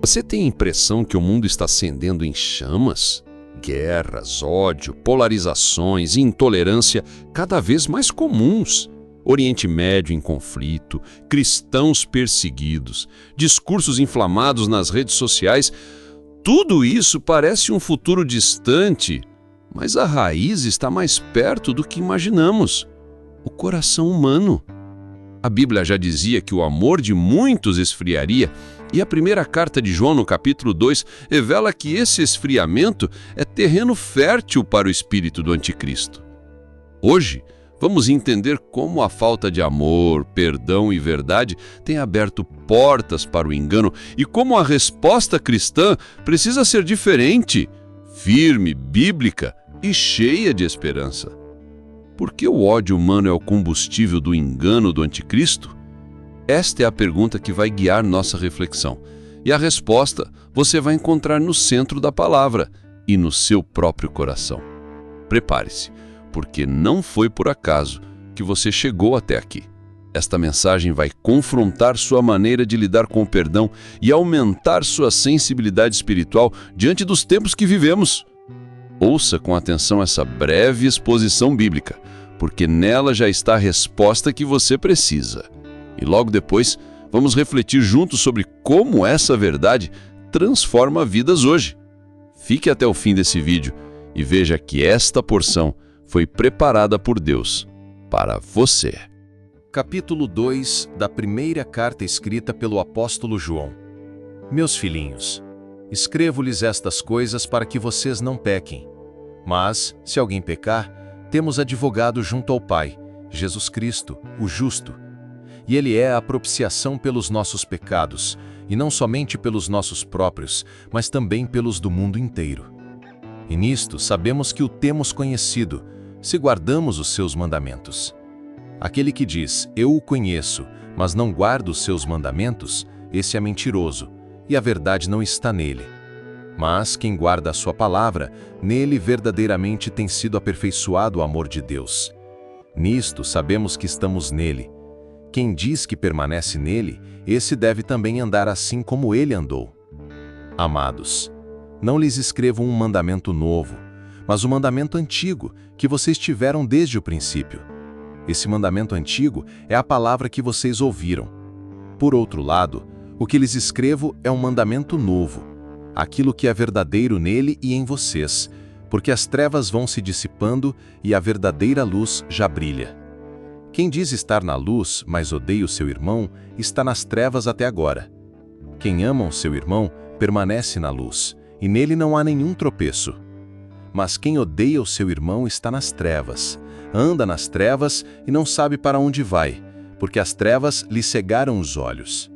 Você tem a impressão que o mundo está acendendo em chamas? Guerras, ódio, polarizações e intolerância cada vez mais comuns. Oriente Médio em conflito, cristãos perseguidos, discursos inflamados nas redes sociais. Tudo isso parece um futuro distante, mas a raiz está mais perto do que imaginamos. O coração humano. A Bíblia já dizia que o amor de muitos esfriaria, e a primeira carta de João, no capítulo 2, revela que esse esfriamento é terreno fértil para o espírito do anticristo. Hoje, vamos entender como a falta de amor, perdão e verdade tem aberto portas para o engano e como a resposta cristã precisa ser diferente, firme, bíblica e cheia de esperança. Por que o ódio humano é o combustível do engano do anticristo? Esta é a pergunta que vai guiar nossa reflexão. E a resposta você vai encontrar no centro da palavra e no seu próprio coração. Prepare-se, porque não foi por acaso que você chegou até aqui. Esta mensagem vai confrontar sua maneira de lidar com o perdão e aumentar sua sensibilidade espiritual diante dos tempos que vivemos. Ouça com atenção essa breve exposição bíblica, porque nela já está a resposta que você precisa. E logo depois, vamos refletir juntos sobre como essa verdade transforma vidas hoje. Fique até o fim desse vídeo e veja que esta porção foi preparada por Deus para você. Capítulo 2 da primeira carta escrita pelo apóstolo João. Meus filhinhos, escrevo-lhes estas coisas para que vocês não pequem. Mas, se alguém pecar, temos advogado junto ao Pai, Jesus Cristo, o justo. E Ele é a propiciação pelos nossos pecados, e não somente pelos nossos próprios, mas também pelos do mundo inteiro. E nisto sabemos que o temos conhecido, se guardamos os seus mandamentos. Aquele que diz, eu o conheço, mas não guarda os seus mandamentos, esse é mentiroso, e a verdade não está nele. Mas quem guarda a sua palavra, nele verdadeiramente tem sido aperfeiçoado o amor de Deus. Nisto sabemos que estamos nele. Quem diz que permanece nele, esse deve também andar assim como ele andou. Amados, não lhes escrevo um mandamento novo, mas o mandamento antigo, que vocês tiveram desde o princípio. Esse mandamento antigo é a palavra que vocês ouviram. Por outro lado, o que lhes escrevo é um mandamento novo, aquilo que é verdadeiro nele e em vocês, porque as trevas vão se dissipando e a verdadeira luz já brilha. Quem diz estar na luz, mas odeia o seu irmão, está nas trevas até agora. Quem ama o seu irmão, permanece na luz, e nele não há nenhum tropeço. Mas quem odeia o seu irmão está nas trevas, anda nas trevas e não sabe para onde vai, porque as trevas lhe cegaram os olhos.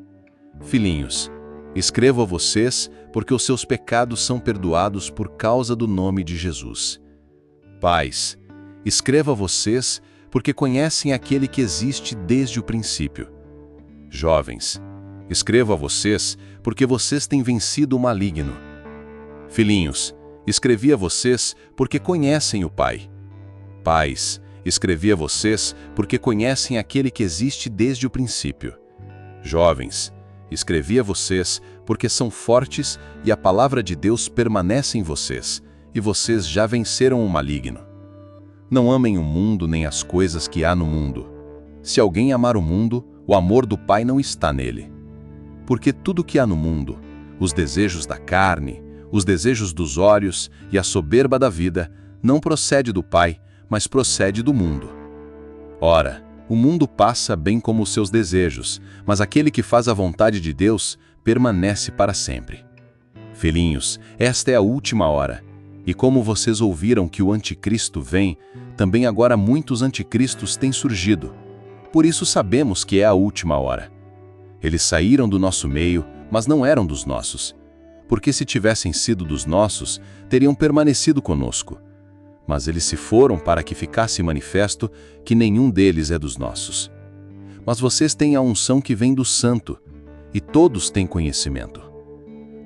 Filhinhos, escrevo a vocês, porque os seus pecados são perdoados por causa do nome de Jesus. Pais, escrevo a vocês, porque conhecem aquele que existe desde o princípio. Jovens, escrevo a vocês, porque vocês têm vencido o maligno. Filhinhos, escrevi a vocês, porque conhecem o Pai. Pais, escrevi a vocês, porque conhecem aquele que existe desde o princípio. Jovens, escrevi a vocês, porque são fortes e a palavra de Deus permanece em vocês, e vocês já venceram o maligno. Não amem o mundo nem as coisas que há no mundo. Se alguém amar o mundo, o amor do Pai não está nele. Porque tudo que há no mundo, os desejos da carne, os desejos dos olhos e a soberba da vida, não procede do Pai, mas procede do mundo. Ora, o mundo passa bem como os seus desejos, mas aquele que faz a vontade de Deus permanece para sempre. Filhinhos, esta é a última hora. E como vocês ouviram que o anticristo vem, também agora muitos anticristos têm surgido. Por isso sabemos que é a última hora. Eles saíram do nosso meio, mas não eram dos nossos. Porque se tivessem sido dos nossos, teriam permanecido conosco. Mas eles se foram para que ficasse manifesto que nenhum deles é dos nossos. Mas vocês têm a unção que vem do Santo, e todos têm conhecimento.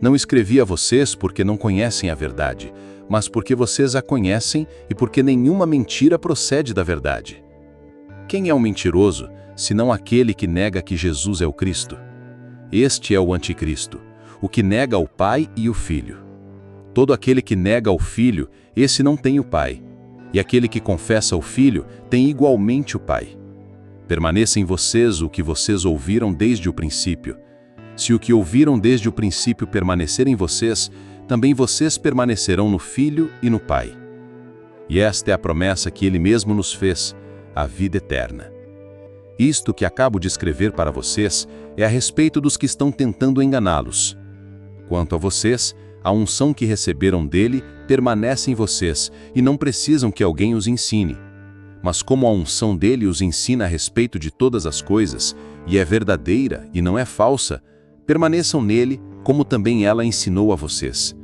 Não escrevi a vocês porque não conhecem a verdade, mas porque vocês a conhecem e porque nenhuma mentira procede da verdade. Quem é o mentiroso, senão aquele que nega que Jesus é o Cristo? Este é o anticristo, o que nega o Pai e o Filho. Todo aquele que nega o Filho, esse não tem o Pai. E aquele que confessa o Filho tem igualmente o Pai. Permaneça em vocês o que vocês ouviram desde o princípio. Se o que ouviram desde o princípio permanecer em vocês, também vocês permanecerão no Filho e no Pai. E esta é a promessa que Ele mesmo nos fez, a vida eterna. Isto que acabo de escrever para vocês é a respeito dos que estão tentando enganá-los. Quanto a vocês, a unção que receberam dele permanece em vocês e não precisam que alguém os ensine. Mas como a unção dele os ensina a respeito de todas as coisas, e é verdadeira e não é falsa, permaneçam nele, como também ela ensinou a vocês.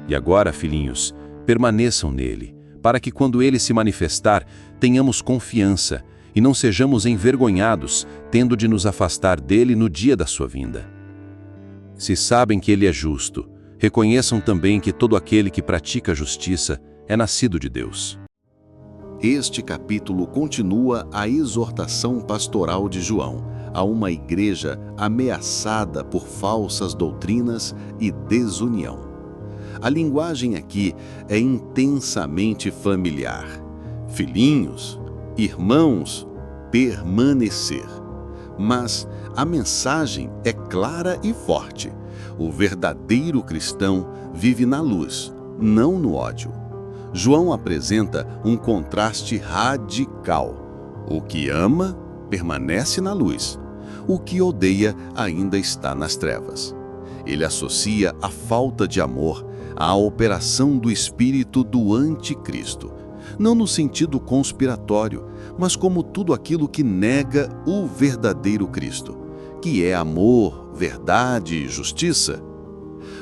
E agora, filhinhos, permaneçam nele, para que quando ele se manifestar, tenhamos confiança e não sejamos envergonhados, tendo de nos afastar dele no dia da sua vinda. Se sabem que ele é justo, reconheçam também que todo aquele que pratica a justiça é nascido de Deus. Este capítulo continua a exortação pastoral de João a uma igreja ameaçada por falsas doutrinas e desunião. A linguagem aqui é intensamente familiar. Filhinhos, irmãos, permanecer. Mas a mensagem é clara e forte. O verdadeiro cristão vive na luz, não no ódio. João apresenta um contraste radical. O que ama permanece na luz. O que odeia ainda está nas trevas. Ele associa a falta de amor à operação do espírito do anticristo, não no sentido conspiratório, mas como tudo aquilo que nega o verdadeiro Cristo, que é amor, verdade e justiça.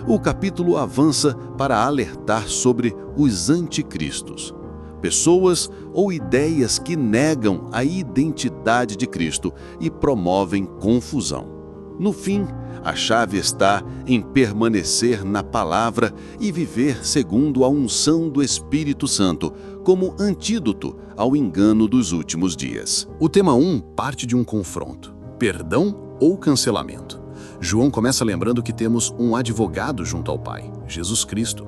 O capítulo avança para alertar sobre os anticristos, pessoas ou ideias que negam a identidade de Cristo e promovem confusão. No fim, a chave está em permanecer na palavra e viver segundo a unção do Espírito Santo, como antídoto ao engano dos últimos dias. O tema 1 parte de um confronto: perdão ou cancelamento. João começa lembrando que temos um advogado junto ao Pai, Jesus Cristo.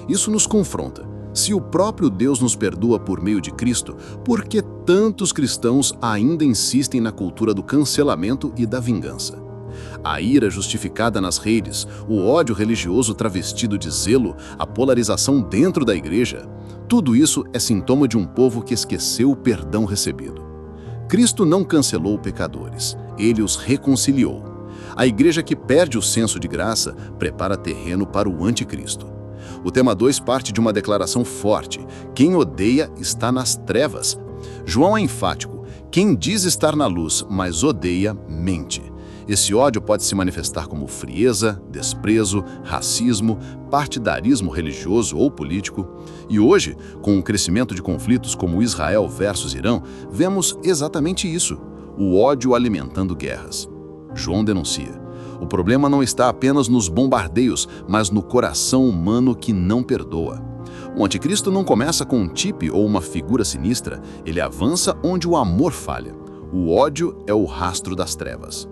Isso nos confronta. Se o próprio Deus nos perdoa por meio de Cristo, por que tantos cristãos ainda insistem na cultura do cancelamento e da vingança? A ira justificada nas redes, o ódio religioso travestido de zelo, a polarização dentro da igreja, tudo isso é sintoma de um povo que esqueceu o perdão recebido. Cristo não cancelou pecadores, ele os reconciliou. A igreja que perde o senso de graça prepara terreno para o anticristo. O tema 2 parte de uma declaração forte: quem odeia está nas trevas. João é enfático: quem diz estar na luz, mas odeia, mente. Esse ódio pode se manifestar como frieza, desprezo, racismo, partidarismo religioso ou político. E hoje, com o crescimento de conflitos como Israel versus Irã, vemos exatamente isso: o ódio alimentando guerras. João denuncia: o problema não está apenas nos bombardeios, mas no coração humano que não perdoa. O anticristo não começa com um tipe ou uma figura sinistra, ele avança onde o amor falha. O ódio é o rastro das trevas.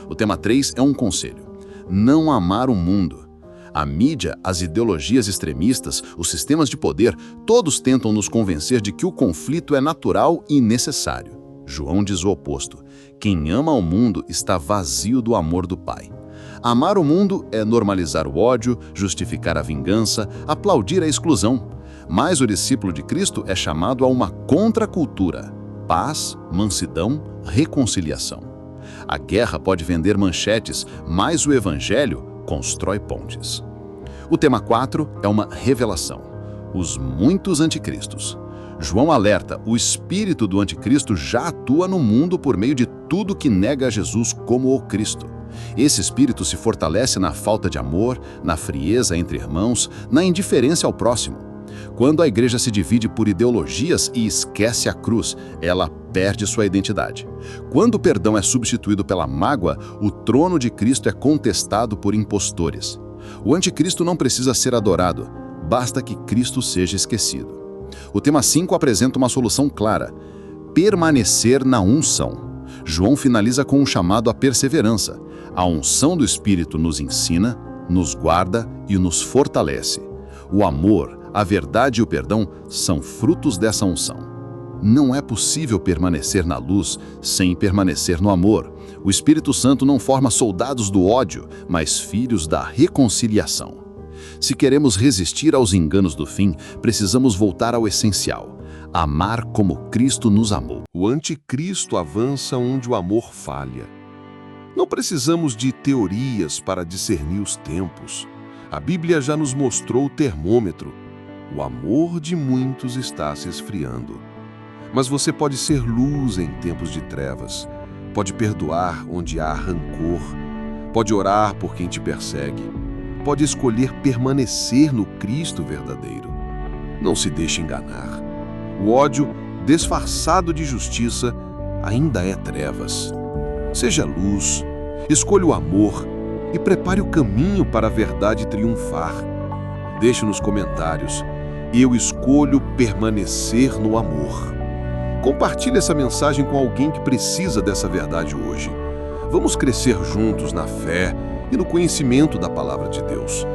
O tema 3 é um conselho: não amar o mundo. A mídia, as ideologias extremistas, os sistemas de poder, todos tentam nos convencer de que o conflito é natural e necessário. João diz o oposto: quem ama o mundo está vazio do amor do Pai. Amar o mundo é normalizar o ódio, justificar a vingança, aplaudir a exclusão. Mas o discípulo de Cristo é chamado a uma contracultura: paz, mansidão, reconciliação. A guerra pode vender manchetes, mas o evangelho constrói pontes. O tema 4 é uma revelação: os muitos anticristos. João alerta: o espírito do anticristo já atua no mundo por meio de tudo que nega a Jesus como o Cristo. Esse espírito se fortalece na falta de amor, na frieza entre irmãos, na indiferença ao próximo. Quando a igreja se divide por ideologias e esquece a cruz, ela perde sua identidade. Quando o perdão é substituído pela mágoa, o trono de Cristo é contestado por impostores. O anticristo não precisa ser adorado, basta que Cristo seja esquecido. O tema 5 apresenta uma solução clara: permanecer na unção. João finaliza com um chamado à perseverança. A unção do Espírito nos ensina, nos guarda e nos fortalece. O amor, a verdade e o perdão são frutos dessa unção. Não é possível permanecer na luz sem permanecer no amor. O Espírito Santo não forma soldados do ódio, mas filhos da reconciliação. Se queremos resistir aos enganos do fim, precisamos voltar ao essencial: amar como Cristo nos amou. O anticristo avança onde o amor falha. Não precisamos de teorias para discernir os tempos. A Bíblia já nos mostrou o termômetro. O amor de muitos está se esfriando. Mas você pode ser luz em tempos de trevas. Pode perdoar onde há rancor. Pode orar por quem te persegue. Pode escolher permanecer no Cristo verdadeiro. Não se deixe enganar. O ódio, disfarçado de justiça, ainda é trevas. Seja luz, escolha o amor e prepare o caminho para a verdade triunfar. Deixe nos comentários: eu escolho permanecer no amor. Compartilhe essa mensagem com alguém que precisa dessa verdade hoje. Vamos crescer juntos na fé e no conhecimento da palavra de Deus.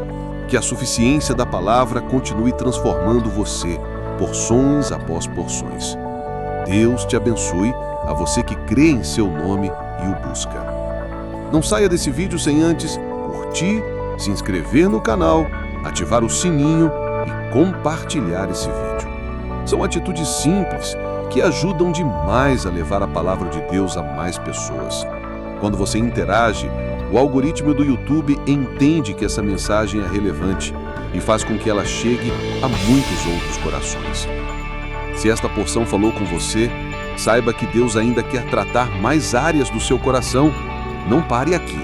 Que a suficiência da palavra continue transformando você, porções após porções. Deus te abençoe, a você que crê em seu nome e o busca. Não saia desse vídeo sem antes curtir, se inscrever no canal, ativar o sininho e compartilhar esse vídeo. São atitudes simples que ajudam demais a levar a palavra de Deus a mais pessoas. Quando você interage, o algoritmo do YouTube entende que essa mensagem é relevante e faz com que ela chegue a muitos outros corações. Se esta porção falou com você, saiba que Deus ainda quer tratar mais áreas do seu coração. Não pare aqui.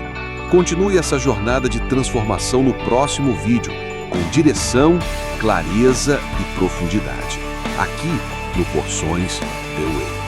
Continue essa jornada de transformação no próximo vídeo, com direção, clareza e profundidade. Aqui no Porções The Way.